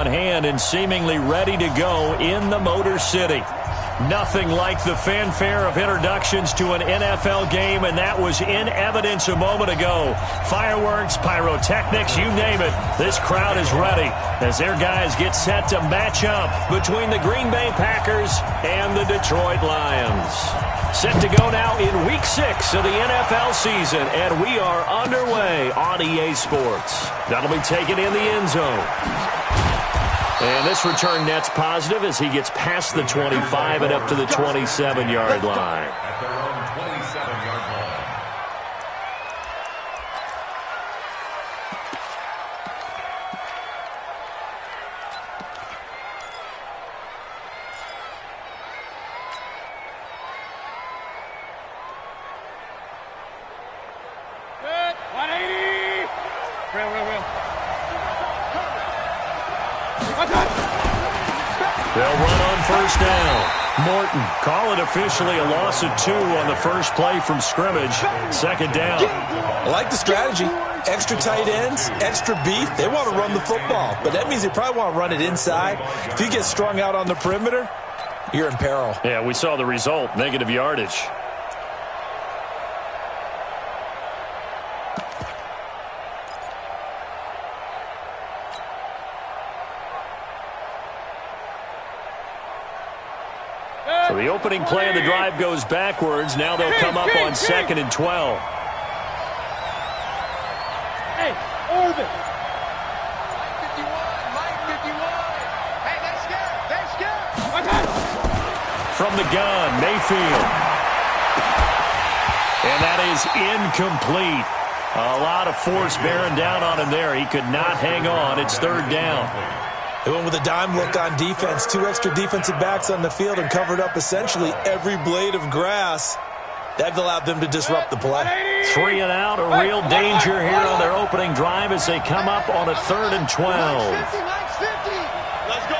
on hand and seemingly ready to go in the Motor City. Nothing like the fanfare of introductions to an NFL game, and that was in evidence a moment ago. Fireworks, pyrotechnics, you name it. This crowd is ready as their guys get set to match up between the Green Bay Packers and the Detroit Lions. Set to go now in Week 6 of the NFL season, and we are underway on EA Sports. That'll be taken in the end zone. And this return net's positive as he gets past the 25 and up to the 27-yard line. At their own 27-yard line. Good. 180. Real. They'll run on first down. Morton, call it officially a loss of 2 on the first play from scrimmage. Second down. I like the strategy. Extra tight ends, extra beef. They want to run the football, but that means they probably want to run it inside. If you get strung out on the perimeter, you're in peril. Yeah, we saw the result, negative yardage. So the opening play of the drive goes backwards. Now they'll come up on 2nd and 12. Hey, Orban. Mike 51. Hey, they're scared. From the gun, Mayfield. And that is incomplete. A lot of force bearing down on him there. He could not hang on. It's third down. They went with a dime look on defense. 2 extra defensive backs on the field and covered up essentially every blade of grass. That allowed them to disrupt the play. 3 and out, a real danger here on their opening drive as they come up on a 3rd and 12. Let's go,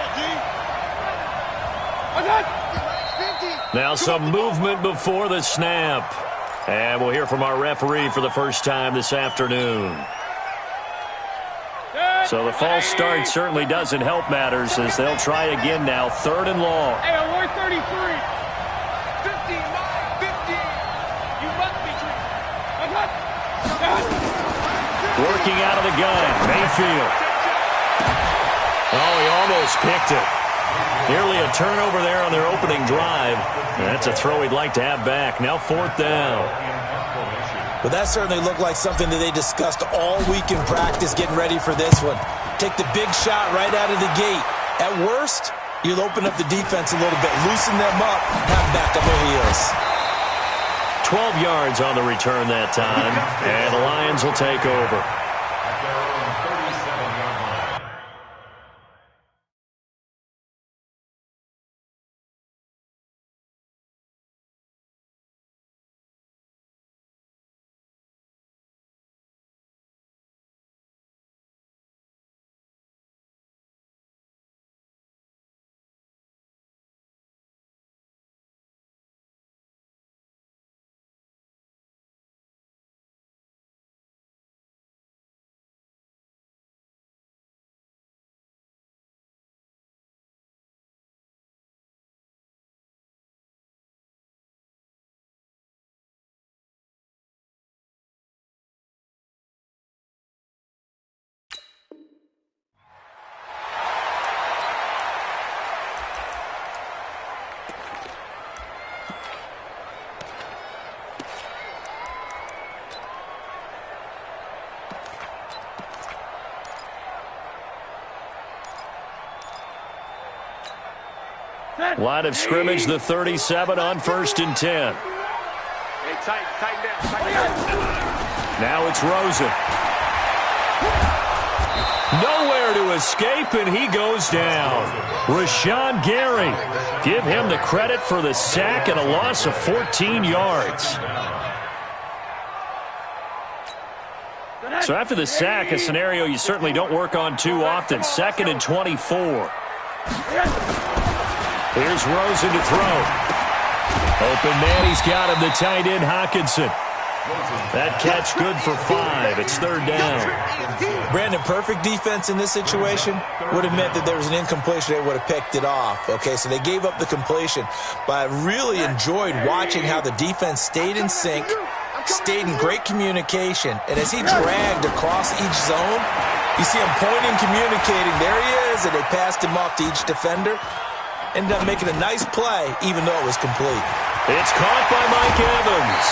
D. Now some movement before the snap. And we'll hear from our referee for the first time this afternoon. So the false start certainly doesn't help matters as they'll try again now. 3rd and long. Hey, we're 33. 50, Mike 50. You must be Working out of the gun, Mayfield. Oh, he almost picked it. Nearly a turnover there on their opening drive. That's a throw he'd like to have back. Now 4th down. But that certainly looked like something that they discussed all week in practice getting ready for this one. Take the big shot right out of the gate. At worst, you'll open up the defense a little bit, loosen them up, have back on their heels. 12 yards on the return that time, and the Lions will take over. Line of scrimmage, the 37 on 1st and 10. Hey, tighten down. Now it's Rosen. Nowhere to escape, and he goes down. Rashawn Gary. Give him the credit for the sack and a loss of 14 yards. So after the sack, a scenario you certainly don't work on too often. 2nd and 24. Here's Rosen to throw. Open man, he's got him, the tight end, Hockenson. That catch good for 5. It's third down. Brandon, perfect defense in this situation would have meant that there was an incompletion. They would have picked it off. Okay, so they gave up the completion. But I really enjoyed watching how the defense stayed in sync, stayed in great communication. And as he dragged across each zone, you see him pointing, communicating. There he is, and they passed him off to each defender. Ended up making a nice play, even though it was complete. It's caught by Mike Evans.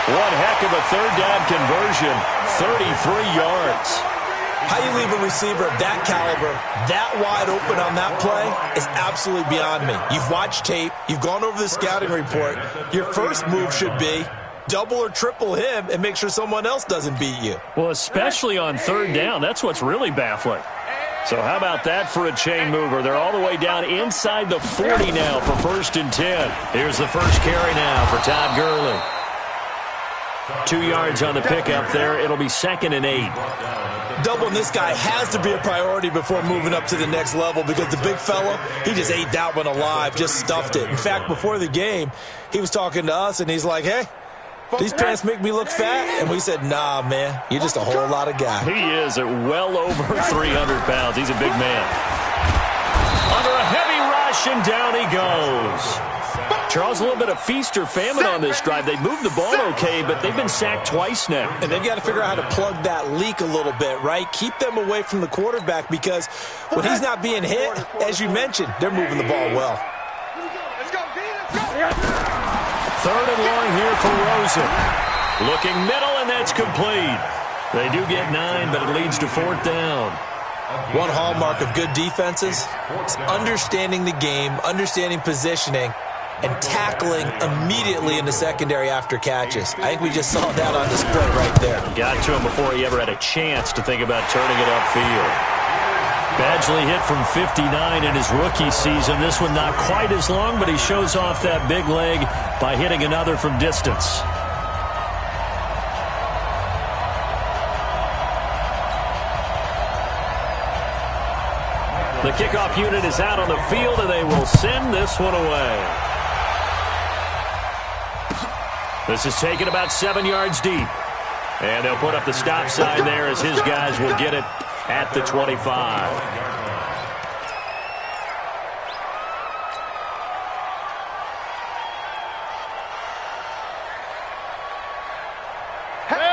One heck of a third down conversion, 33 yards. How you leave a receiver of that caliber, that wide open on that play is absolutely beyond me. You've watched tape. You've gone over the scouting report. Your first move should be double or triple him and make sure someone else doesn't beat you. Well, especially on third down. That's what's really baffling. So how about that for a chain mover? They're all the way down inside the 40 now for 1st and 10. Here's the first carry now for Todd Gurley. 2 yards on the pickup there. It'll be 2nd and 8. Doubling this guy has to be a priority before moving up to the next level because the big fella, he just ate that one alive, just stuffed it. In fact, before the game, he was talking to us, and he's like, hey, these pants make me look fat? And we said, nah, man, you're just a whole lot of guy. He is at well over 300 pounds. He's a big man. Under a heavy rush, and down he goes. Charles, a little bit of feast or famine on this drive. They moved the ball okay, but they've been sacked twice now. And they've got to figure out how to plug that leak a little bit, right? Keep them away from the quarterback because when he's not being hit, as you mentioned, they're moving the ball well. Let's go, D. Let's go. 3rd and long here for Rosen. Looking middle, and that's complete. They do get 9, but it leads to 4th down. One hallmark of good defenses is understanding the game, understanding positioning, and tackling immediately in the secondary after catches. I think we just saw that on display right there. Got to him before he ever had a chance to think about turning it upfield. Badgley hit from 59 in his rookie season. This one not quite as long, but he shows off that big leg by hitting another from distance. The kickoff unit is out on the field, and they will send this one away. This is taken about 7 yards deep. And they'll put up the stop sign there as his guys will get it at the 25.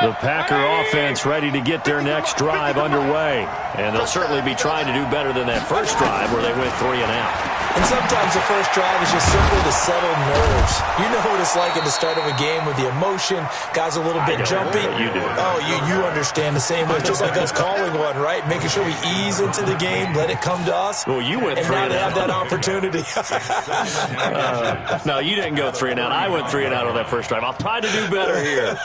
The Packer offense ready to get their next drive underway. And they'll certainly be trying to do better than that first drive where they went 3 and out. And sometimes the first drive is just simply to settle nerves. You know what it's like at the start of a game with the emotion. Guys a little bit jumpy. You do. Oh, you understand the same way. Just like us calling one, right? Making sure we ease into the game, let it come to us. Well, you went 3 and and now they out. have that opportunity. No, you didn't go 3 and out. I went 3 and out on that first drive. I'll try to do better here.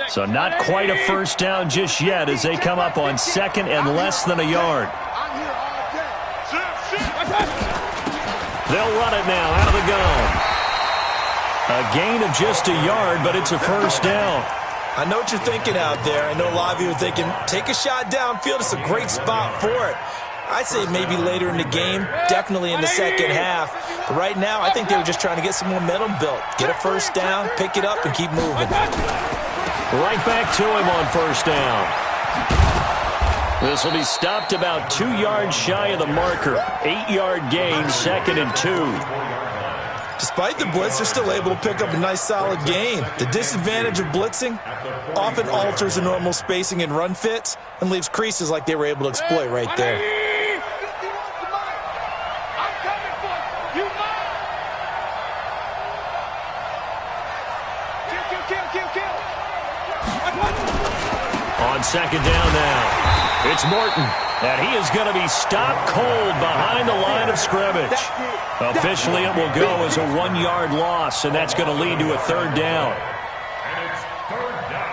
So not quite a first down just yet as they come up on 2nd and less than a yard. They'll run it now out of the gun. A gain of just a yard, but it's a first down. I know what you're thinking out there. I know a lot of you are thinking, take a shot downfield. It's a great spot for it. I'd say maybe later in the game, definitely in the second half. But right now, I think they were just trying to get some momentum built. Get a first down, pick it up, and keep moving. Right back to him on first down. This will be stopped about 2 yards shy of the marker. 8-yard gain, 2nd and 2. Despite the blitz, they're still able to pick up a nice solid gain. The disadvantage of blitzing often alters the normal spacing and run fits and leaves creases like they were able to exploit right there. On 2nd down now, it's Morton, and he is going to be stopped cold behind the line of scrimmage. Officially, it will go as a 1-yard loss, and that's going to lead to a 3rd down. And it's 3rd down.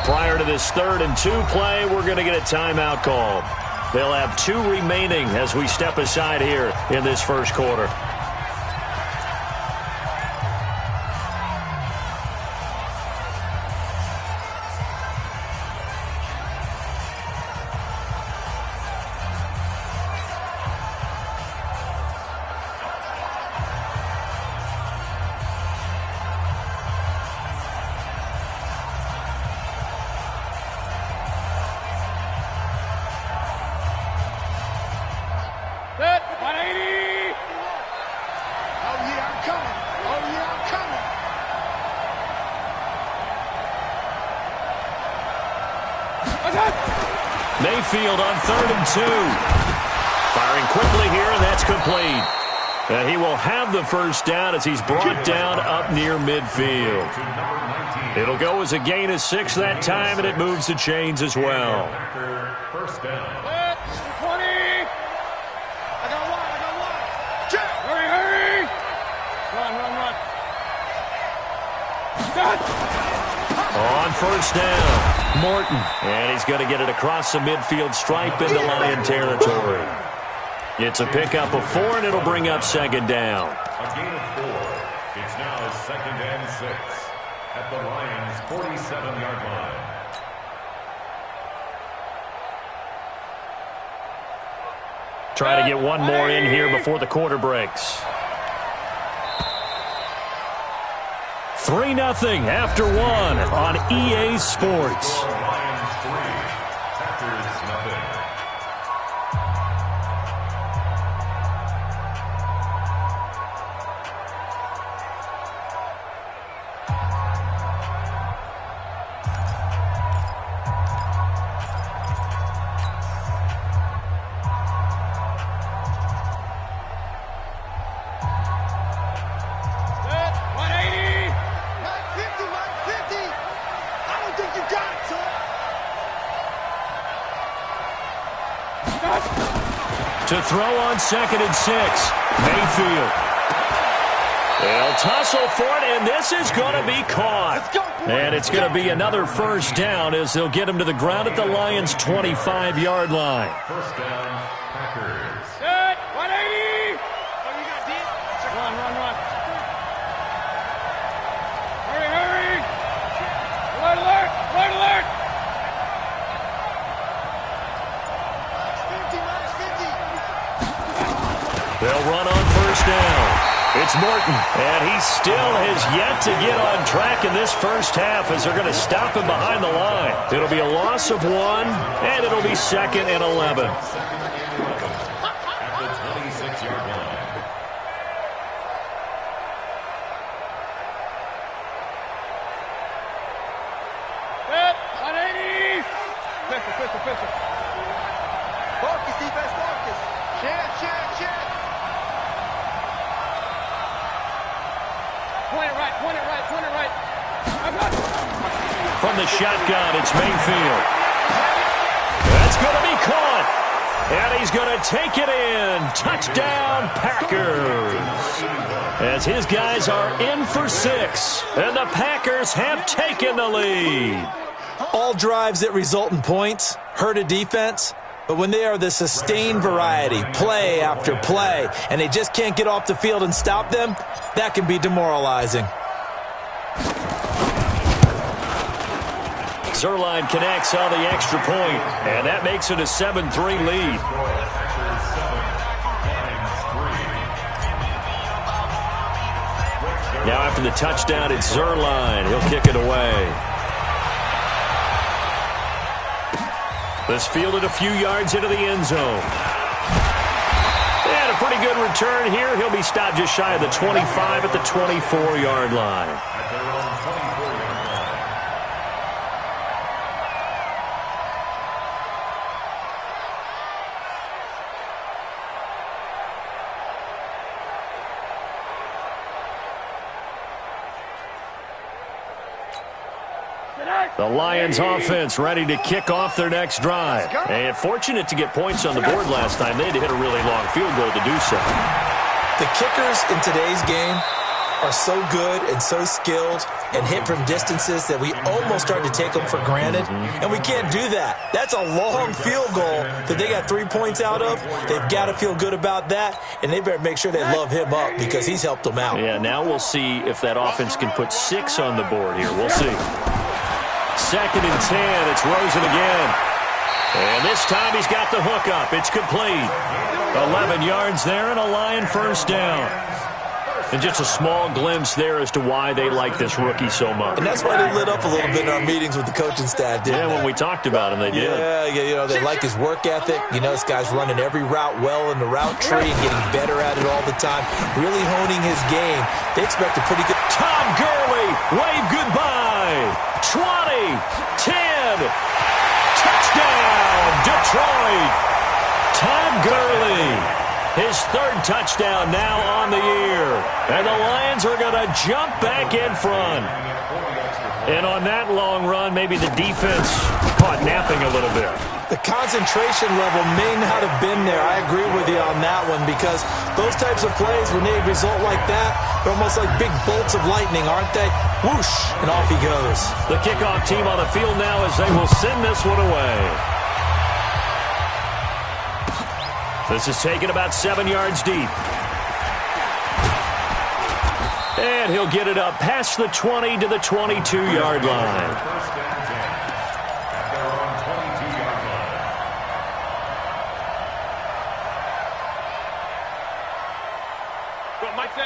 prior to this 3rd and 2 play, we're going to get a timeout called. They'll have 2 remaining as we step aside here in this first quarter. Mayfield on 3rd and 2. Firing quickly here, and that's complete. He will have the first down as he's brought down up near midfield. It'll go as a gain of 6 that time, and it moves the chains as well. First down. 20. I got one. Check. Hurry. Run. On first down, Morton. And he's going to get it across the midfield stripe into Lion territory. It's a pickup of 4, and it'll bring up 2nd down. A gain of 4. It's now 2nd and 6 at the Lions' 47-yard line. Try to get one more in here before the quarter breaks. 3-0 after 1 on EA Sports. Lions 3, Packers nothing. To throw on 2nd and 6. Mayfield. They'll tussle for it, and this is going to be caught. And it's going to be another first down as they'll get him to the ground at the Lions' 25-yard line. First down, Packers. Set. 180. Oh, you got deep. Run. Hurry. Alert. They'll run on first down. It's Morton, and he still has yet to get on track in this first half as they're going to stop him behind the line. It'll be a loss of 1, and it'll be 2nd and 11. At the 26-yard line. Set. 180. Pistol. Focus, defense, focus. Check. Point it right. From the shotgun, it's Mayfield. That's going to be caught. And he's going to take it in. Touchdown, Packers. As his guys are in for 6. And the Packers have taken the lead. All drives that result in points hurt a defense. But when they are the sustained variety, play after play, and they just can't get off the field and stop them, that can be demoralizing. Zerline connects on the extra point, and that makes it a 7-3 lead. Now after the touchdown, it's Zerline. He'll kick it away. This fielded a few yards into the end zone. And a pretty good return here. He'll be stopped just shy of the 25 at the 24-yard line. At their own 24-yard line. The Lions offense ready to kick off their next drive. And fortunate to get points on the board last time. They had to hit a really long field goal to do so. The kickers in today's game are so good and so skilled and hit from distances that we almost start to take them for granted, and we can't do that. That's a long field goal that they got 3 points out of. They've got to feel good about that, and they better make sure they love him up because he's helped them out. Yeah, now we'll see if that offense can put 6 on the board here. We'll see. 2nd and 10. It's Rosen again. And this time he's got the hook up. It's complete. 11 yards there and a Lion first down. And just a small glimpse there as to why they like this rookie so much. And that's why they lit up a little bit in our meetings with the coaching staff, didn't they? Yeah, when we talked about him, they did. Yeah, they like his work ethic. This guy's running every route well in the route tree and getting better at it all the time, really honing his game. They expect a pretty good... Tom Gurley, wave goodbye. 20, 10, touchdown, Detroit. Todd Gurley, his 3rd touchdown now on the year. And the Lions are going to jump back in front. And on that long run, maybe the defense caught napping a little bit. The concentration level may not have been there. I agree with you on that one because those types of plays, when they result like that, they're almost like big bolts of lightning, aren't they? Whoosh, and off he goes. The kickoff team on the field now as they will send this one away. This is taken about 7 yards deep. And he'll get it up past the 20 to the 22-yard line.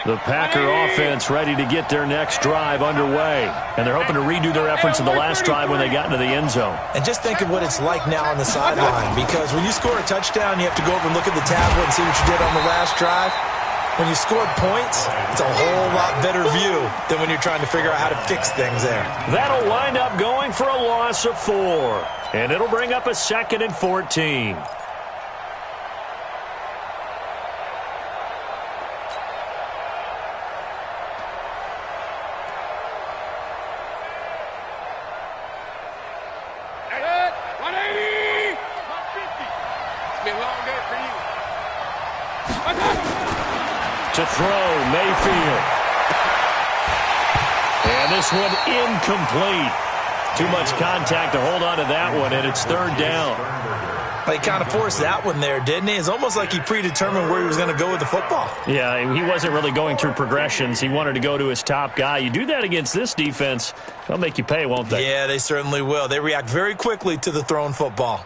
The Packer offense ready to get their next drive underway. And they're hoping to redo their efforts in the last drive when they got into the end zone. And just think of what it's like now on the sideline, because when you score a touchdown, you have to go over and look at the tablet and see what you did on the last drive. When you scored points, it's a whole lot better view than when you're trying to figure out how to fix things there. That'll wind up going for a loss of 4. And it'll bring up a 2nd and 14. To throw, Mayfield. And this one incomplete. Too much contact to hold on to that one, and it's 3rd down. He kind of forced that one there, didn't he? It's almost like he predetermined where he was going to go with the football. Yeah, he wasn't really going through progressions. He wanted to go to his top guy. You do that against this defense, they'll make you pay, won't they? Yeah, they certainly will. They react very quickly to the thrown football.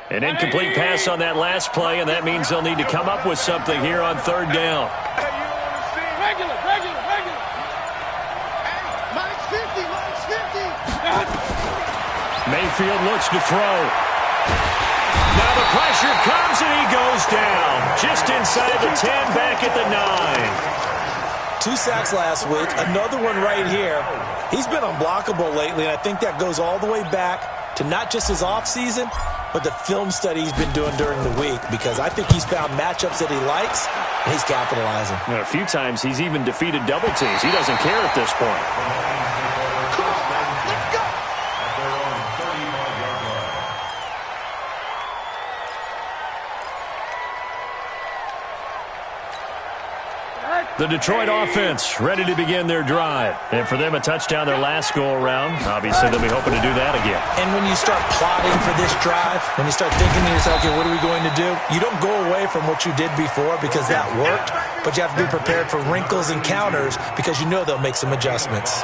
An incomplete pass on that last play, and that means they'll need to come up with something here on 3rd down. Regular. Hey, -50. Mayfield looks to throw. Now the pressure comes, and he goes down. Just inside the 10, back at the 9. 2 sacks last week, another one right here. He's been unblockable lately, and I think that goes all the way back to not just his offseason, but the film study he's been doing during the week, because I think he's found matchups that he likes, and he's capitalizing. A few times he's even defeated double teams. He doesn't care at this point. The Detroit offense ready to begin their drive. And for them, a touchdown their last go-around. Obviously, they'll be hoping to do that again. And when you start plotting for this drive, when you start thinking to yourself, okay, what are we going to do? You don't go away from what you did before because that worked, but you have to be prepared for wrinkles and counters because you know they'll make some adjustments.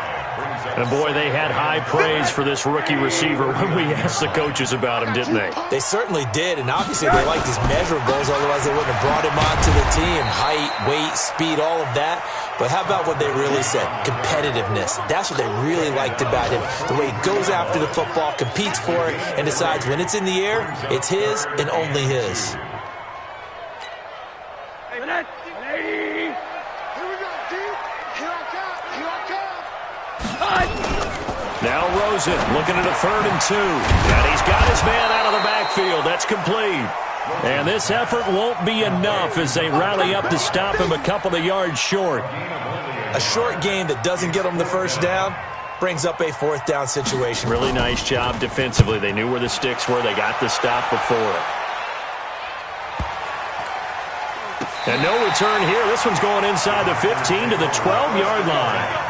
And, boy, they had high praise for this rookie receiver when we asked the coaches about him, didn't they? They certainly did, and obviously they liked his measurables, otherwise they wouldn't have brought him onto the team. Height, weight, speed, all of that. But how about what they really said? Competitiveness. That's what they really liked about him. The way he goes after the football, competes for it, and decides when it's in the air, it's his and only his. Now Rosen looking at a 3rd and 2. And he's got his man out of the backfield. That's complete. And this effort won't be enough as they rally up to stop him a couple of yards short. A short gain that doesn't get them the first down, brings up a 4th down situation. Really nice job defensively. They knew where the sticks were. They got the stop before it. And no return here. This one's going inside the 15 to the 12-yard line.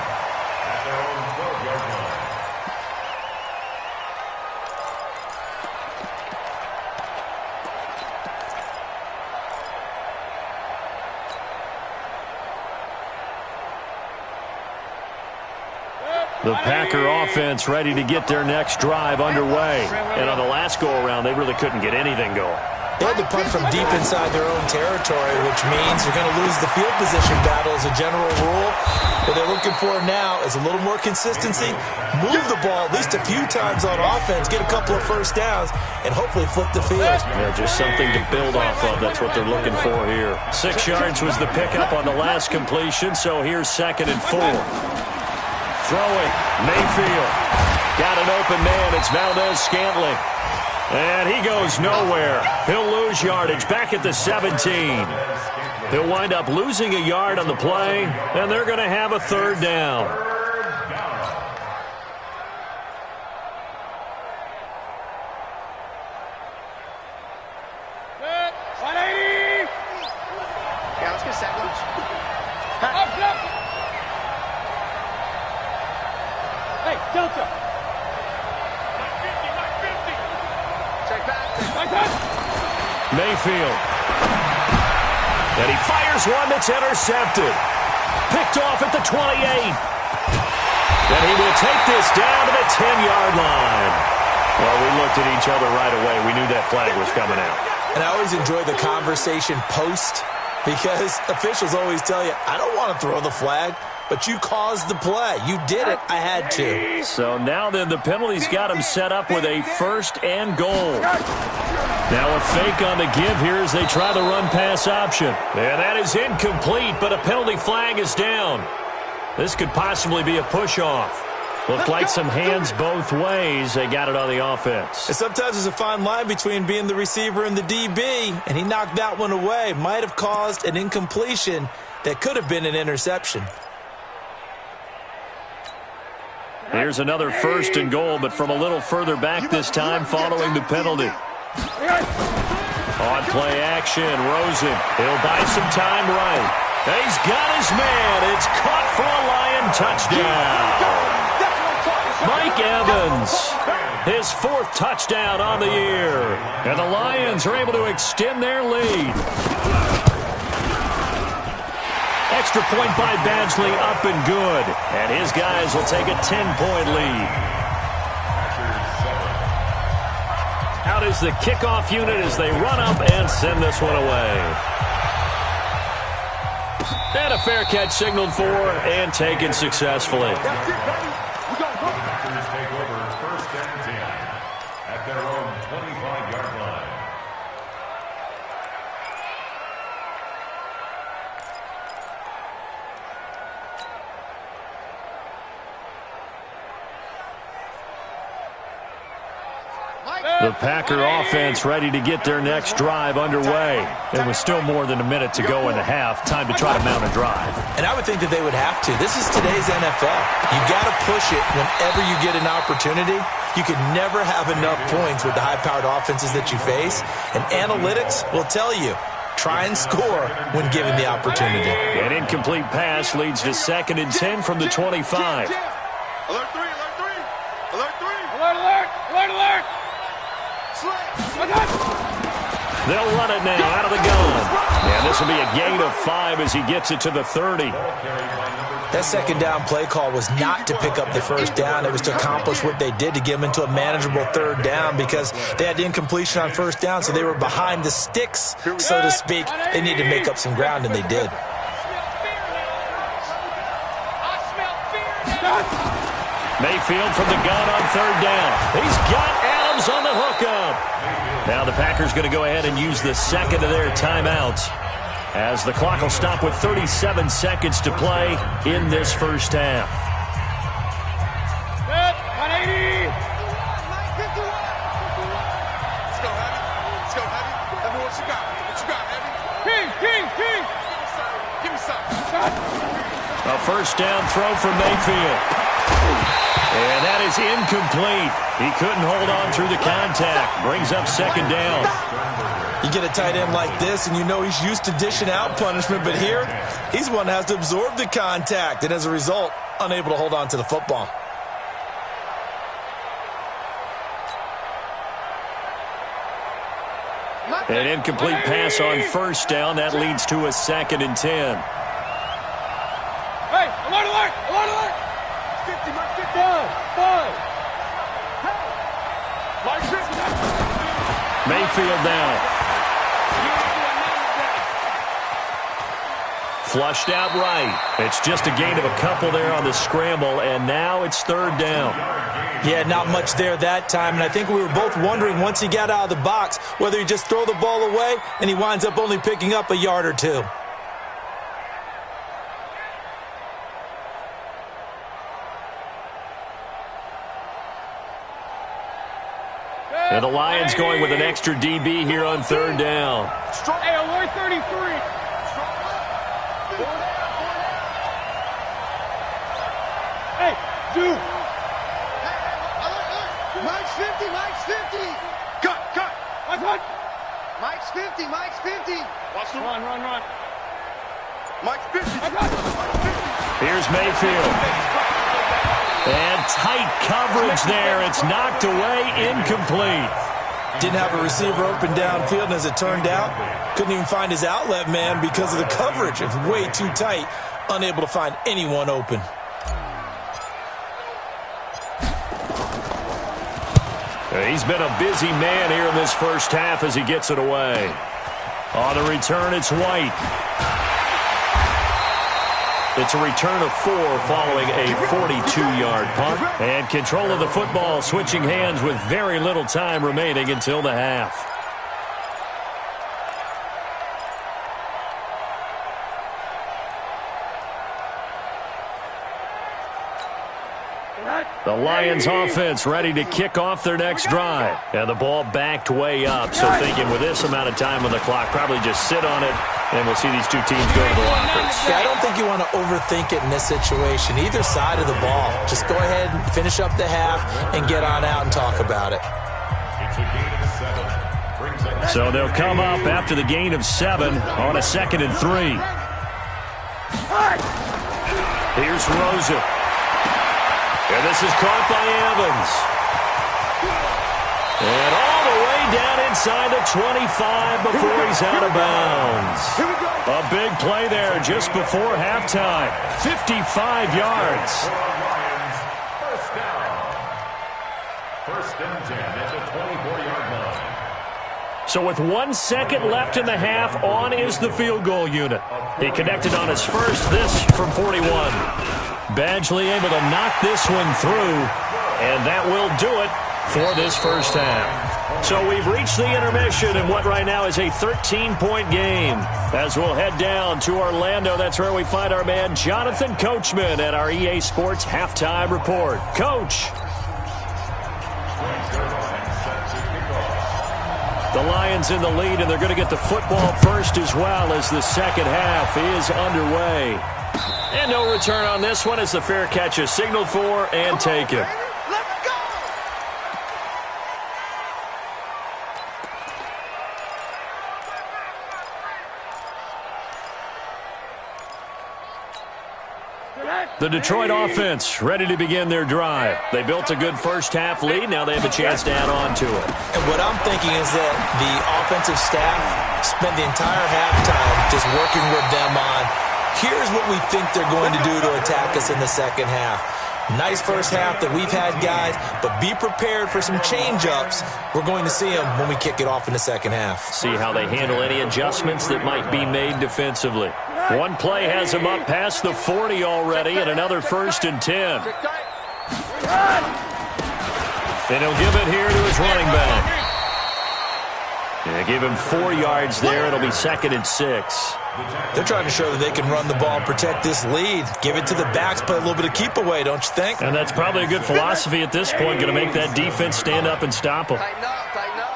The Packer offense ready to get their next drive underway. And on the last go-around, they really couldn't get anything going. They had to punt from deep inside their own territory, which means you're going to lose the field position battle as a general rule. What they're looking for now is a little more consistency, move the ball at least a few times on offense, get a couple of first downs, and hopefully flip the field. Yeah, just something to build off of. That's what they're looking for here. 6 yards was the pickup on the last completion, so here's 2nd and 4. Throwing, Mayfield. Got an open man. It's Valdez-Scantling. And he goes nowhere. He'll lose yardage back at the 17. He'll wind up losing a yard on the play, and they're going to have a 3rd down. Yeah, let's get set. Hey, Delta. Mayfield. And he fires one that's intercepted. Picked off at the 28. And he will take this down to the 10-yard line. Well, we looked at each other right away. We knew that flag was coming out. And I always enjoy the conversation post because officials always tell you, I don't want to throw the flag, but you caused the play. You did it. I had to. So now then the penalty's got him set up with a 1st and goal. Now a fake on the give here as they try the run-pass option. And that is incomplete, but a penalty flag is down. This could possibly be a push-off. Looked like some hands both ways. They got it on the offense. And sometimes there's a fine line between being the receiver and the DB, and he knocked that one away. Might have caused an incompletion that could have been an interception. Here's another 1st and goal, but from a little further back this time following the penalty. On play action, Rosen. He'll buy some time right. He's got his man. It's caught for a Lion touchdown. Mike Evans, his 4th touchdown on the year. And the Lions are able to extend their lead. Extra point by Badgley, up and good. And his guys will take a 10-point lead. Out is the kickoff unit as they run up and send this one away. And a fair catch signaled for and taken successfully. Packers take over 1st and 10 at their own 25-yard line. The Packer offense ready to get their next drive underway. There was still more than a minute to go in the half. Time to try to mount a drive. And I would think that they would have to. This is today's NFL. You got to push it whenever you get an opportunity. You can never have enough points with the high-powered offenses that you face. And analytics will tell you, try and score when given the opportunity. An incomplete pass leads to 2nd and 10 from the 25. Alert 3, alert 3. Alert 3. Alert, alert. Alert, alert. They'll run it now out of the gun. And this will be a gain of 5 as he gets it to the 30. That 2nd down play call was not to pick up the 1st down. It was to accomplish what they did to get them into a manageable 3rd down because they had incompletion on 1st down, so they were behind the sticks, so to speak. They needed to make up some ground, and they did. Mayfield from the gun on 3rd down. He's got Adams on the hookup. Now the Packers going to go ahead and use the 2nd of their timeouts as the clock will stop with 37 seconds to play in this 1st half. Good. 180. Let's go, Heavy. Let me what you got. What you got, Heavy? King. Give me some. A 1st down throw from Mayfield. And that is incomplete. He couldn't hold on through the contact. Brings up second down. You get a tight end like this, and you know he's used to dishing out punishment, but here, he's one that has to absorb the contact, and as a result, unable to hold on to the football. An incomplete pass on first down. That leads to a 2nd and 10. Hey, alert, alert, alert, alert. 50, mark 50. 5. Mayfield now. Flushed out right. It's just a gain of a couple there on the scramble, and now it's 3rd down. Yeah, not much there that time, and I think we were both wondering once he got out of the box whether he just throw the ball away, and he winds up only picking up a yard or two. And the Lions going with an extra DB here on 3rd down. Hey, alert 33. Hey, dude. Mike's 50, Mike's 50. Cut. What? Mike's 50, Mike's 50. Run. Mike's 50. Here's Mayfield. And tight coverage there. It's knocked away, incomplete. Didn't have a receiver open downfield, and as it turned out, couldn't even find his outlet man because of the coverage. It's way too tight, unable to find anyone open. He's been a busy man here in this first half as he gets it away. On the return, it's White. It's a return of 4 following a 42-yard punt. And control of the football switching hands with very little time remaining until the half. The Lions offense ready to kick off their next drive. And the ball backed way up. So thinking with this amount of time on the clock, probably just sit on it, and we'll see these two teams go to the lockers. Yeah, I don't think you want to overthink it in this situation. Either side of the ball. Just go ahead and finish up the half and get on out and talk about it. It's a gain of 7. So they'll come up after the gain of 7 on a 2nd and 3. Here's Rosen. And this is caught by Evans. And all the way down inside the 25 before he's out of bounds. A big play there just before halftime. 55 yards. First down. 1st and 10 at the 24-yard line. So with 1 second left in the half, on is the field goal unit. He connected on his first, this from 41. Badgley able to knock this one through, and that will do it for this first half. So we've reached the intermission in what right now is a 13-point game. As we'll head down to Orlando, that's where we find our man Jonathan Coachman at our EA Sports Halftime Report. Coach. The Lions in the lead, and they're going to get the football first as well as the second half is underway. And no return on this one as the fair catch is signaled for and taken. Let's go! The Detroit offense ready to begin their drive. They built a good first half lead. Now they have a chance to add on to it. And what I'm thinking is that the offensive staff spent the entire halftime just working with them on, here's what we think they're going to do to attack us in the second half. Nice first half that we've had, guys, but be prepared for some change-ups. We're going to see them when we kick it off in the second half. See how they handle any adjustments that might be made defensively. One play has them up past the 40 already, and another 1st and 10. And he'll give it here to his running back. Yeah, give him 4 yards there. It'll be 2nd and 6. They're trying to show that they can run the ball and protect this lead. Give it to the backs, play a little bit of keep away, don't you think? And that's probably a good philosophy at this point, going to make that defense stand up and stop them. Tighten up, tighten up.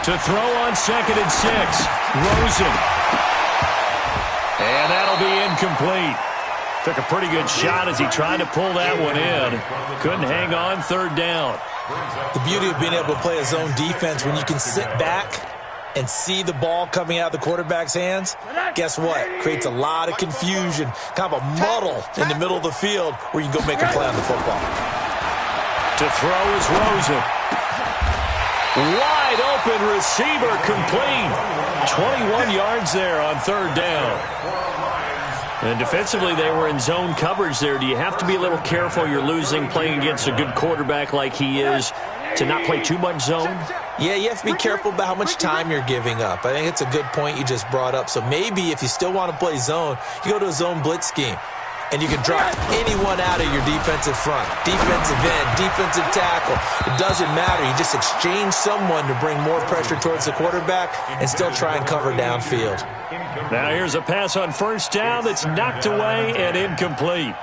To throw on 2nd and 6, Rosen. And that'll be incomplete. Took a pretty good shot as he tried to pull that one in. Couldn't hang on third down. The beauty of being able to play a zone defense when you can sit back and see the ball coming out of the quarterback's hands, guess what? Creates a lot of confusion, kind of a muddle in the middle of the field where you can go make a play on the football. To throw is Rosen. Wide open receiver complete. 21 yards there on third down. And defensively, they were in zone coverage there. Do you have to be a little careful? You're losing playing against a good quarterback like he is to not play too much zone? Yeah, you have to be careful about how much time you're giving up. I think it's a good point you just brought up. So maybe if you still want to play zone, you go to a zone blitz scheme. And you can drop anyone out of your defensive front. Defensive end, defensive tackle. It doesn't matter. You just exchange someone to bring more pressure towards the quarterback and still try and cover downfield. Now here's a pass on first down that's knocked away and incomplete.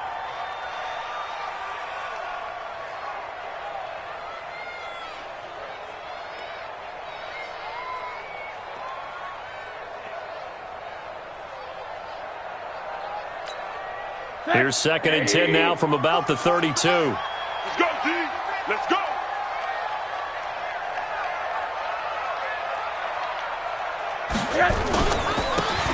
Here's 2nd and 10 now from about the 32. Let's go, D. Let's go.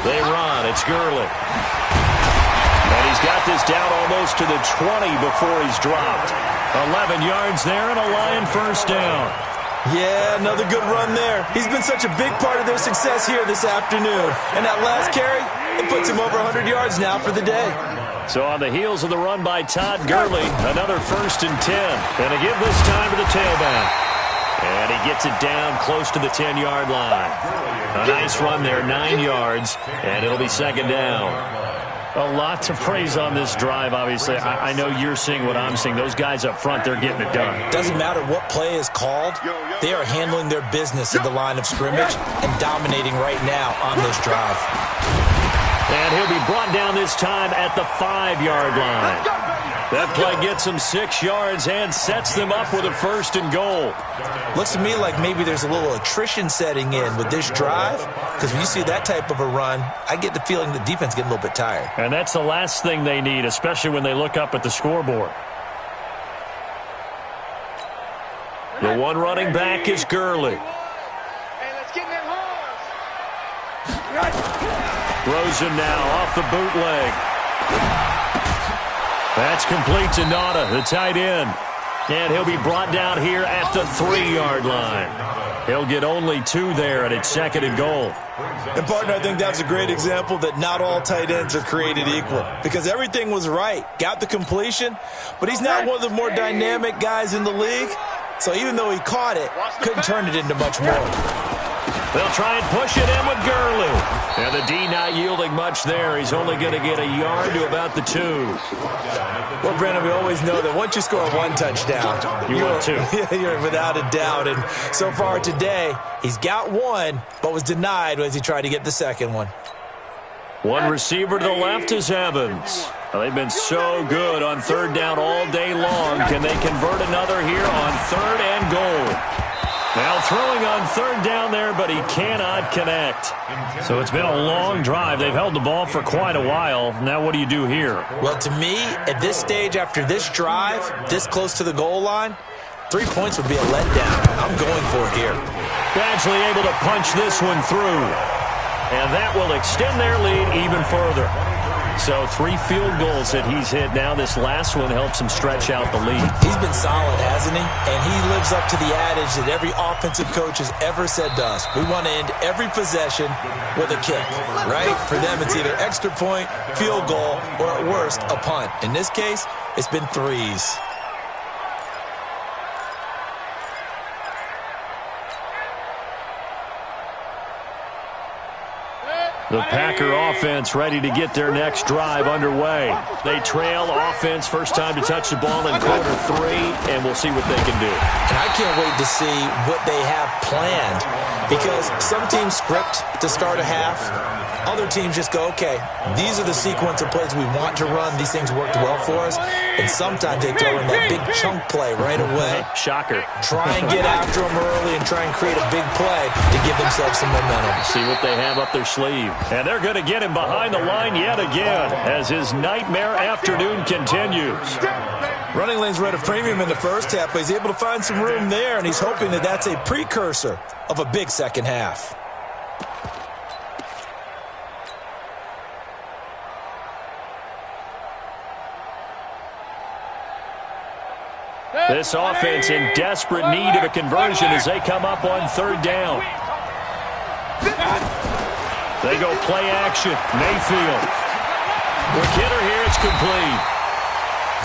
They run. It's Gurley. And he's got this down almost to the 20 before he's dropped. 11 yards there and a Lion first down. Yeah, another good run there. He's been such a big part of their success here this afternoon. And that last carry, it puts him over 100 yards now for the day. So on the heels of the run by Todd Gurley, another 1st and 10. And a give this time to the tailback. And he gets it down close to the 10-yard line. A nice run there, 9 yards, and it'll be 2nd down. A lot to praise on this drive, obviously. I know you're seeing what I'm seeing. Those guys up front, they're getting it done. Doesn't matter what play is called. They are handling their business at the line of scrimmage and dominating right now on this drive. And he'll be brought down this time at the 5-yard line. That play gets him 6 yards and sets them up with a 1st and goal. Looks to me like maybe there's a little attrition setting in with this drive, because when you see that type of a run, I get the feeling the defense getting a little bit tired. And that's the last thing they need, especially when they look up at the scoreboard. The one running back is Gurley. Hey, let's get in that horse. Rosen now off the bootleg. That's complete to Nauta, the tight end. And he'll be brought down here at the 3-yard line. He'll get only 2 there, and it's 2nd and goal. And, partner, I think that's a great example that not all tight ends are created equal, because everything was right. Got the completion, but he's not one of the more dynamic guys in the league. So even though he caught it, couldn't turn it into much more. They'll try and push it in with Gurley. And the D not yielding much there. He's only going to get a yard to about the 2. Well, Brandon, we always know that once you score 1 touchdown, you're 2. You're without a doubt. And so far today, he's got 1, but was denied as he tried to get the 2nd one. One receiver to the left is Evans. Well, they've been so good on 3rd down all day long. Can they convert another here on 3rd and goal? Now throwing on 3rd down there, but he cannot connect. So it's been a long drive. They've held the ball for quite a while. Now what do you do here? Well, to me, at this stage, after this drive, this close to the goal line, 3 points would be a letdown. I'm going for it here. Badgley able to punch this one through. And that will extend their lead even further. So 3 field goals that he's hit now. This last one helps him stretch out the lead. He's been solid, hasn't he? And he lives up to the adage that every offensive coach has ever said to us. We want to end every possession with a kick, right? For them, it's either extra point, field goal, or at worst, a punt. In this case, it's been 3s. The Packer offense ready to get their next drive underway. They trail offense first time to touch the ball in quarter 3, and we'll see what they can do. And I can't wait to see what they have planned, because some teams script to start a half. Other teams just go, okay, these are the sequence of plays we want to run. These things worked well for us. And sometimes they throw in that big chunk play right away. Shocker. Try and get after them early and try and create a big play to give themselves some momentum. See what they have up their sleeve. And they're going to get him behind the line yet again as his nightmare afternoon continues. Running lanes were at a premium in the first half, but he's able to find some room there, and he's hoping that that's a precursor of a big second half. This offense in desperate need of a conversion as they come up on third down. They go play action. Mayfield. Quick hitter here. It's complete.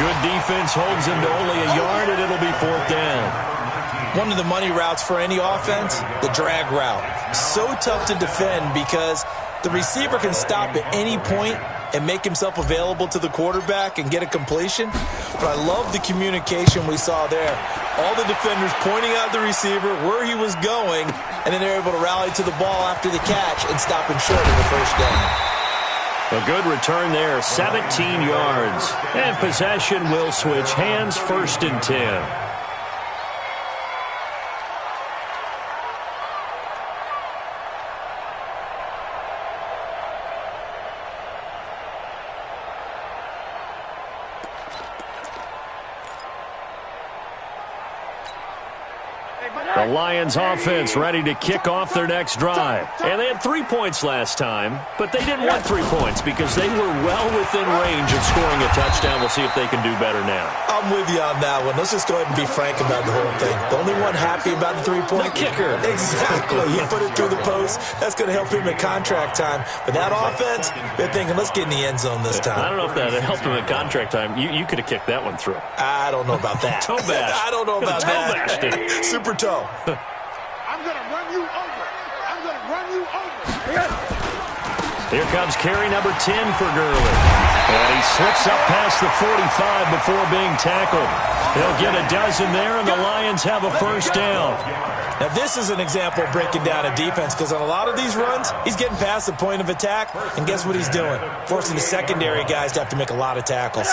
Good defense holds him to only a yard, and it'll be fourth down. One of the money routes for any offense, the drag route. So tough to defend because the receiver can stop at any point and make himself available to the quarterback and get a completion. But I love the communication we saw there. All the defenders pointing out the receiver, where he was going, and then they're able to rally to the ball after the catch and stop him short of the first down. A good return there, 17 yards. And possession will switch hands, 1st and 10. The Lions offense ready to kick off their next drive. And they had 3 points last time, but they didn't want 3 points because they were well within range of scoring a touchdown. We'll see if they can do better now. I'm with you on that one. Let's just go ahead and be frank about the whole thing. The only one happy about the 3-point? The kicker. Exactly. You put it through the post. That's going to help him at contract time. But that offense, they're thinking, let's get in the end zone this time. I don't know if that helped him at contract time. You could have kicked that one through. I don't know about that. Toe bash. I don't know about that. Super toe. I'm going to run you over. I'm going to run you over. Here comes carry number 10 for Gurley. And he slips up past the 45 before being tackled. He'll get a dozen there, and the Lions have a first down. Now, this is an example of breaking down a defense because on a lot of these runs, he's getting past the point of attack, and guess what he's doing? Forcing the secondary guys to have to make a lot of tackles.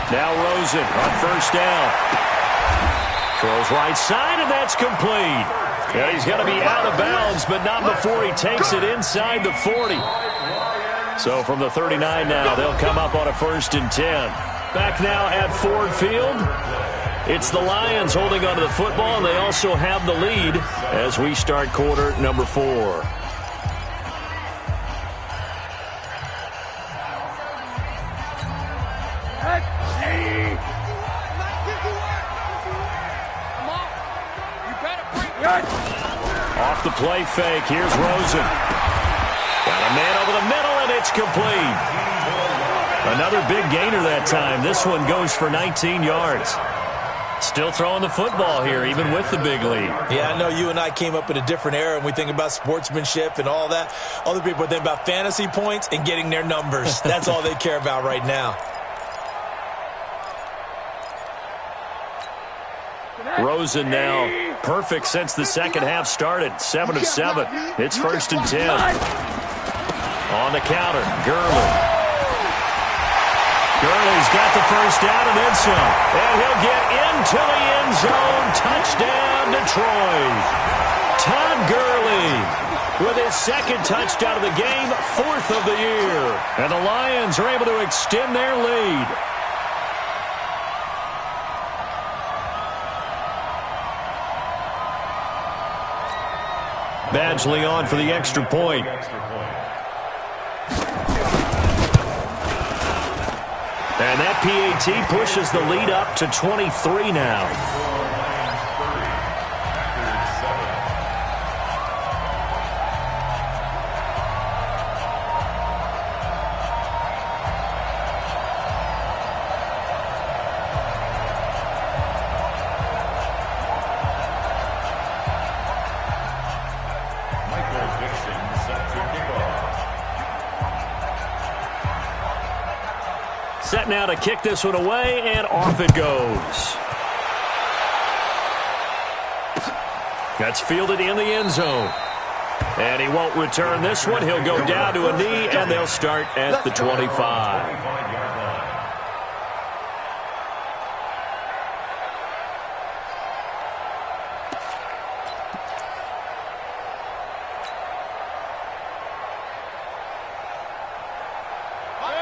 Now Rosen on first down. Throws right side, and that's complete. And he's going to be out of bounds, but not before he takes it inside the 40. So from the 39 now, they'll come up on a 1st and 10. Back now at Ford Field. It's the Lions holding onto the football, and they also have the lead as we start quarter number 4. Off the play fake, here's Rosen. Got a man over the middle, and it's complete. Another big gainer that time. This one goes for 19 yards. Still throwing the football here, even with the big lead. Yeah, I know you and I came up in a different era, and we think about sportsmanship and all that. Other people think about fantasy points and getting their numbers. That's all they care about right now. Rosen now perfect since the second half started. 7 of 7. It's 1st and 10. On the counter, Gurley. Gurley's got the first down and then some. And he'll get into the end zone. Touchdown, Detroit. Todd Gurley with his 2nd touchdown of the game, 4th of the year. And the Lions are able to extend their lead. Badgley on for the extra point. And that PAT pushes the lead up to 23 now. Set now to kick this one away, and off it goes. That's fielded in the end zone. And he won't return this one. He'll go down to a knee, and they'll start at the 25.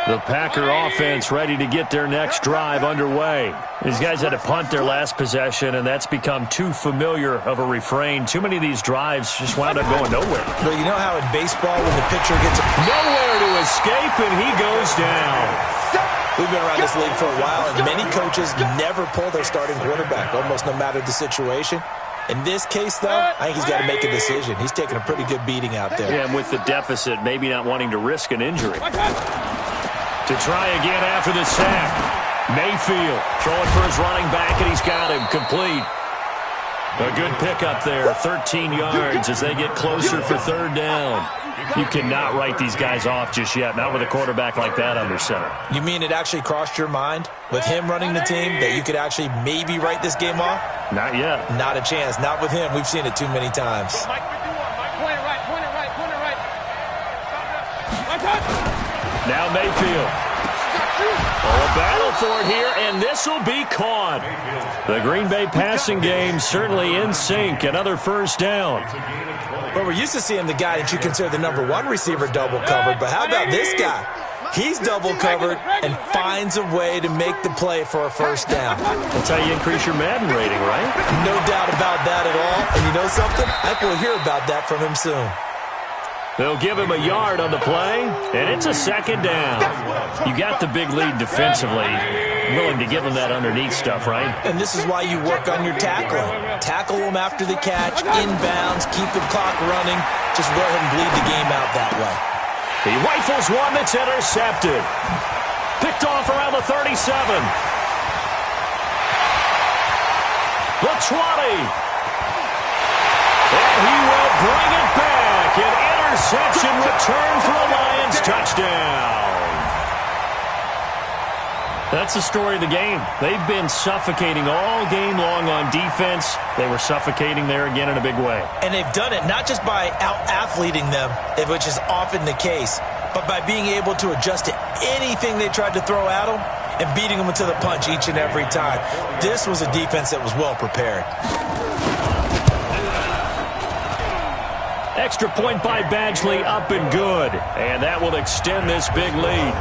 The Packer offense ready to get their next drive underway. These guys had to punt their last possession, and that's become too familiar of a refrain. Too many of these drives just wound up going nowhere. Well, you know how in baseball when the pitcher gets nowhere to escape, and he goes down. We've been around this league for a while, and many coaches never pull their starting quarterback, almost no matter the situation. In this case, though, I think he's got to make a decision. He's taking a pretty good beating out there. Yeah, and with the deficit, maybe not wanting to risk an injury. To try again after the sack. Mayfield throwing for his running back, and he's got him complete. A good pickup there, 13 yards as they get closer for third down. You cannot write these guys off just yet, not with a quarterback like that under center. You mean it actually crossed your mind, with him running the team, that you could actually maybe write this game off? Not yet. Not a chance. Not with him. We've seen it too many times. Point it right, point it right, point it right. Now Mayfield. Oh, a battle for it here, and this will be caught. The Green Bay passing game certainly in sync. Another first down. Well, we're used to seeing the guy that you consider the number one receiver double covered, but how about this guy? He's double covered and finds a way to make the play for a first down. That's how you increase your Madden rating, right? No doubt about that at all. And you know something? I think we'll hear about that from him soon. They'll give him a yard on the play, and it's a second down. You got the big lead defensively. Willing to give him that underneath stuff, right? And this is why you work on your tackling. Tackle them after the catch, inbounds, keep the clock running. Just go ahead and bleed the game out that way. He rifles one that's intercepted. Picked off around the 37. The 20. And he will bring it back. An interception return for a Lions touchdown. That's the story of the game. They've been suffocating all game long on defense. They were suffocating there again in a big way. And they've done it not just by out-athleting them, which is often the case, but by being able to adjust to anything they tried to throw at them and beating them to the punch each and every time. This was a defense that was well prepared. Extra point by Badgley, up and good. And that will extend this big lead.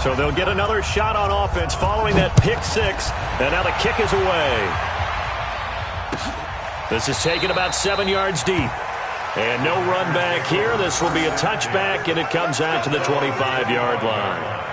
So they'll get another shot on offense following that pick six. And now the kick is away. This is taken about 7 yards deep. And no run back here. This will be a touchback, and it comes out to the 25-yard line.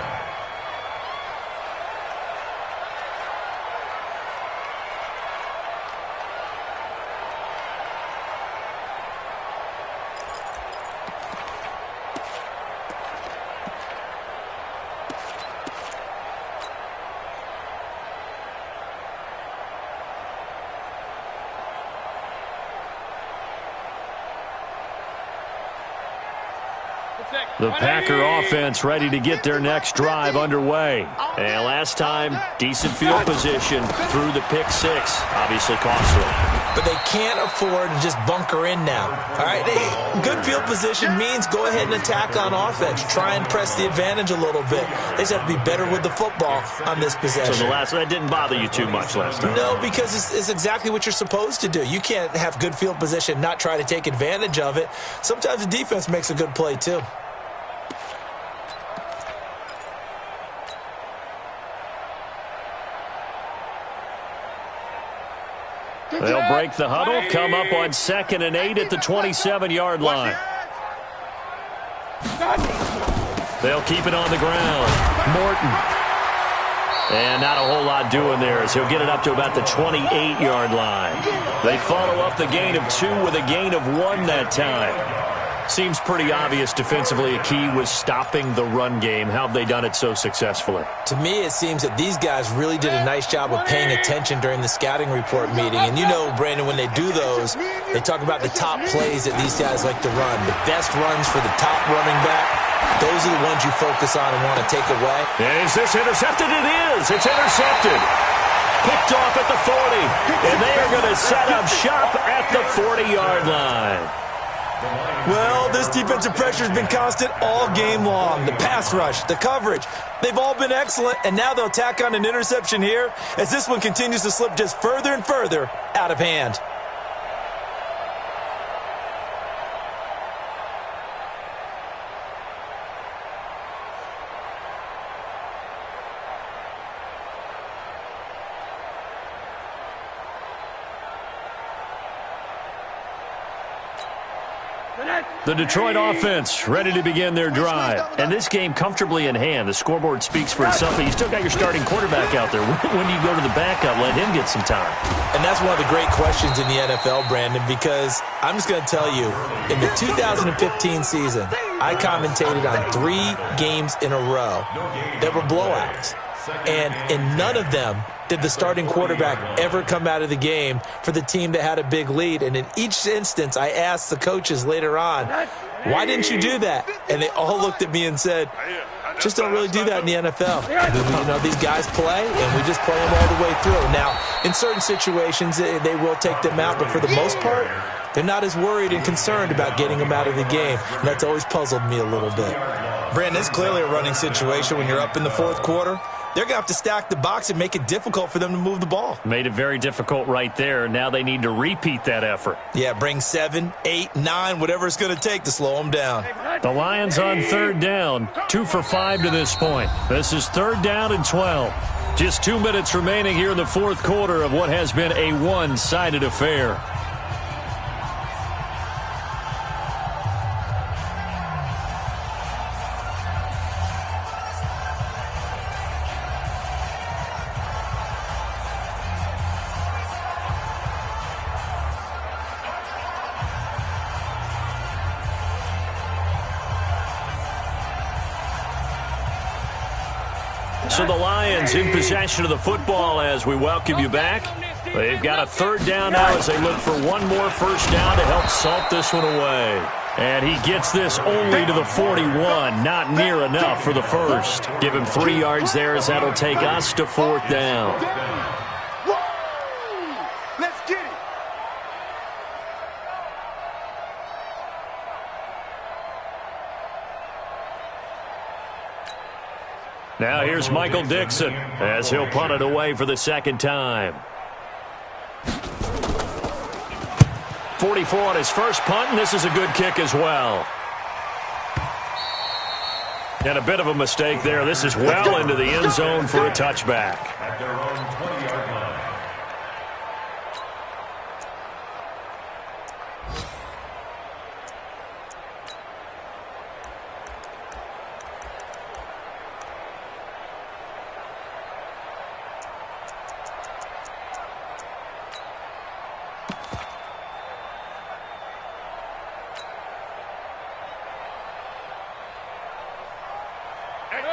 The Packer offense ready to get their next drive underway. And last time, decent field position through the pick six. Obviously costly. But they can't afford to just bunker in now. All right, good field position means go ahead and attack on offense. Try and press the advantage a little bit. They just have to be better with the football on this possession. So that didn't bother you too much last time? No, because it's exactly what you're supposed to do. You can't have good field position, not try to take advantage of it. Sometimes the defense makes a good play too. They'll break the huddle, come up on 2nd and 8 at the 27-yard line. They'll keep it on the ground. Morton. And not a whole lot doing there as he'll get it up to about the 28-yard line. They follow up the gain of 2 with a gain of 1 that time. Seems pretty obvious defensively a key was stopping the run game. How have they done it so successfully? To me, it seems that these guys really did a nice job of paying attention during the scouting report meeting. And you know, Brandon, when they do those, they talk about the top plays that these guys like to run. The best runs for the top running back, those are the ones you focus on and want to take away. And is this intercepted? It is. It's intercepted. Picked off at the 40. And they are going to set up shop at the 40-yard line. Well, this This defensive pressure has been constant all game long. The pass rush, the coverage, they've all been excellent, and now they'll tack on an interception here as this one continues to slip just further and further out of hand. The Detroit offense ready to begin their drive. And this game comfortably in hand. The scoreboard speaks for itself, but you still got your starting quarterback out there. When do you go to the backup? Let him get some time. And that's one of the great questions in the NFL, Brandon, because I'm just going to tell you, in the 2015 season, I commentated on 3 games in a row that were blowouts. And in none of them did the starting quarterback ever come out of the game for the team that had a big lead. And in each instance, I asked the coaches later on, why didn't you do that? And they all looked at me and said, just don't really do that in the NFL. You know, these guys play, and we just play them all the way through. Now, in certain situations, they will take them out, but for the most part, they're not as worried and concerned about getting them out of the game. And that's always puzzled me a little bit. Brandon, it's clearly a running situation when you're up in the fourth quarter. They're going to have to stack the box and make it difficult for them to move the ball. Made it very difficult right there. Now they need to repeat that effort. Yeah, bring 7, 8, 9, whatever it's going to take to slow them down. The Lions on third down. 2 for 5 to this point. This is 3rd down and 12. Just 2 minutes remaining here in the fourth quarter of what has been a one-sided affair. So the Lions in possession of the football as we welcome you back. They've got a 3rd down now as they look for one more first down to help salt this one away. And he gets this only to the 41, not near enough for the first. Give him 3 yards there as that'll take us to 4th down. Let's get it. Now here's Michael Dixon as he'll punt it away for the 2nd time. 44 on his first punt, and this is a good kick as well. And a bit of a mistake there. This is well into the end zone for a touchback. At their own 20-yard line.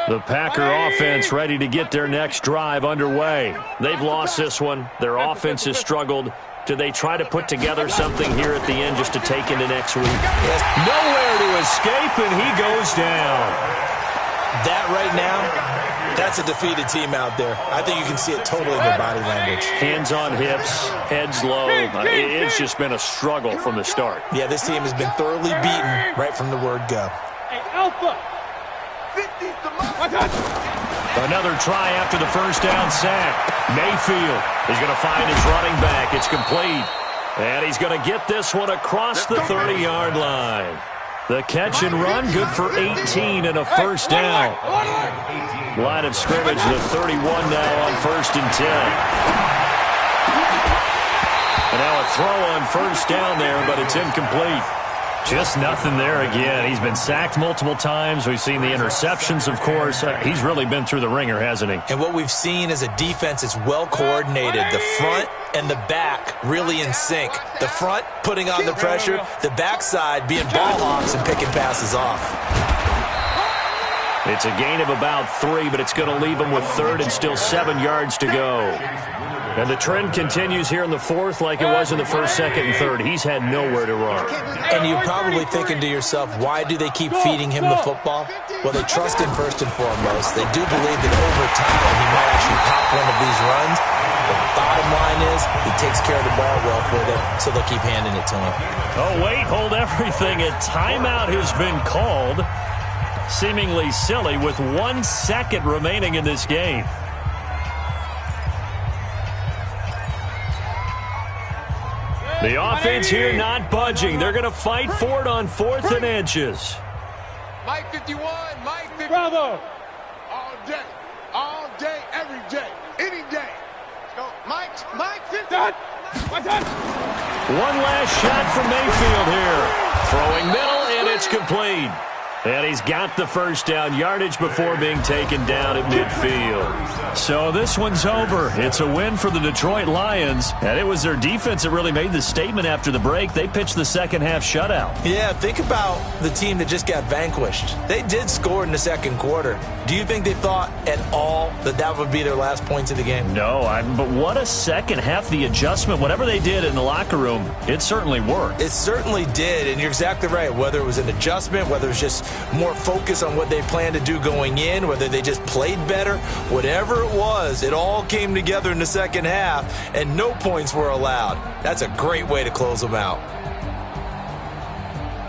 The Packer offense ready to get their next drive underway. They've lost this one. Their offense has struggled. Do they try to put together something here at the end just to take into next week? Yes. Nowhere to escape, and he goes down. That right now, that's a defeated team out there. I think you can see it totally in their body language. Hands on hips, heads low. It's just been a struggle from the start. Yeah, this team has been thoroughly beaten right from the word go. Hey, Alpha. Another try after the first down sack. Mayfield is going to find his running back. It's complete. And he's going to get this one across the 30-yard line. The catch and run, good for 18 and a first down. Line of scrimmage, the 31 now on 1st and 10. And now a throw on first down there, but it's incomplete. Just nothing there again. He's been sacked multiple times. We've seen the interceptions, of course. He's really been through the ringer, hasn't he? And what we've seen is a defense that's well coordinated. The front and the back really in sync. The front putting on the pressure, the backside being ball hawks and picking passes off. It's a gain of about 3, but it's going to leave him with 3rd and still 7 yards to go. And the trend continues here in the 4th like it was in the 1st, 2nd, and 3rd. He's had nowhere to run. And you're probably thinking to yourself, why do they keep feeding him the football? Well, they trust him first and foremost. They do believe that over time he might actually pop one of these runs. The bottom line is he takes care of the ball well for them, so they'll keep handing it to him. Oh, wait, hold everything. A timeout has been called. Seemingly silly with 1 second remaining in this game. The offense here not budging. They're going to fight for it on 4th and inches. Mike 51, Mike 51. Bravo. All day, every day, any day. Go, Mike 50. Done. What's that? One last shot from Mayfield here. Throwing middle, and it's complete. And he's got the first down yardage before being taken down at midfield. So this one's over. It's a win for the Detroit Lions, and it was their defense that really made the statement after the break. They pitched the second half shutout. Yeah, think about the team that just got vanquished. They did score in the second quarter. Do you think they thought at all that that would be their last points of the game? No, but what a second half. The adjustment, whatever they did in the locker room, it certainly worked. It certainly did, and you're exactly right. Whether it was an adjustment, whether it was just more focus on what they planned to do going in, whether they just played better, whatever it was, it all came together in the second half, and no points were allowed. That's a great way to close them out.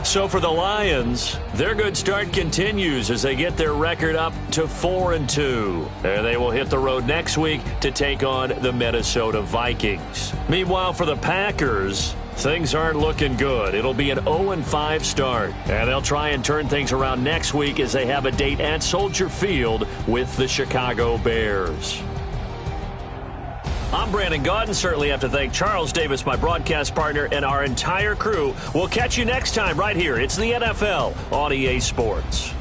So for the Lions, their good start continues as they get their record up to 4-2. And they will hit the road next week to take on the Minnesota Vikings. Meanwhile, for the Packers, things aren't looking good. It'll be an 0-5 start. And they'll try and turn things around next week as they have a date at Soldier Field with the Chicago Bears. I'm Brandon Gaudin. Certainly have to thank Charles Davis, my broadcast partner, and our entire crew. We'll catch you next time right here. It's the NFL on EA Sports.